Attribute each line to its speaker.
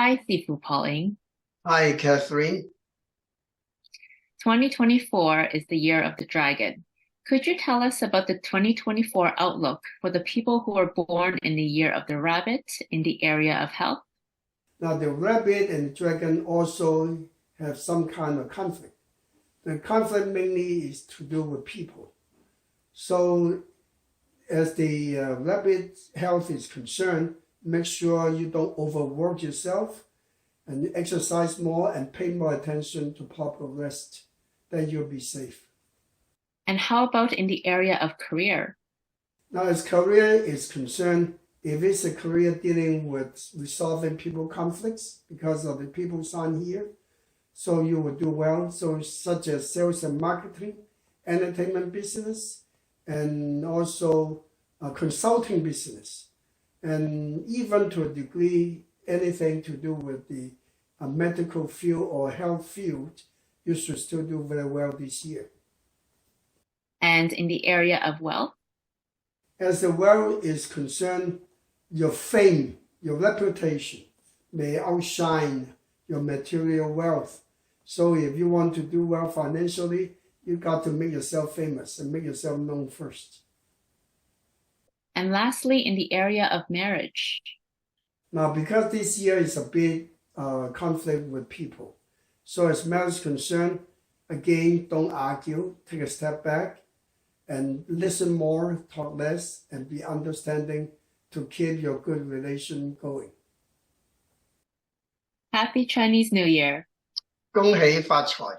Speaker 1: Hi, Sifu Paul Ng.
Speaker 2: Hi, Catherine.
Speaker 1: 2024 is the year of the dragon. Could you tell us about the 2024 outlook for the people who are born in the year of the rabbit in the area of health?
Speaker 2: Now, the rabbit and dragon also have some kind of conflict. The conflict mainly is to do with people. So, as the rabbit health is concerned, make sure you don't overwork yourself and exercise more and pay more attention to proper rest. Then you'll be safe.
Speaker 1: And how about in the area of career?
Speaker 2: Now, as career is concerned, if it's a career dealing with resolving people conflicts because of the people sign here, so you will do well. So such as sales and marketing, entertainment business, and also consulting business, and even to a degree, anything to do with the medical field or health field, you should still do very well this year.
Speaker 1: And in the area of wealth?
Speaker 2: As the wealth is concerned, your fame, your reputation may outshine your material wealth. So if you want to do well financially, you got to make yourself famous and make yourself known first.
Speaker 1: And lastly, in the area of marriage?
Speaker 2: Now, because this year is a big conflict with people, so as marriage is concerned, again, don't argue, take a step back and listen more, talk less, and be understanding to keep your good relation going.
Speaker 1: Happy Chinese New Year!
Speaker 2: 恭喜發財!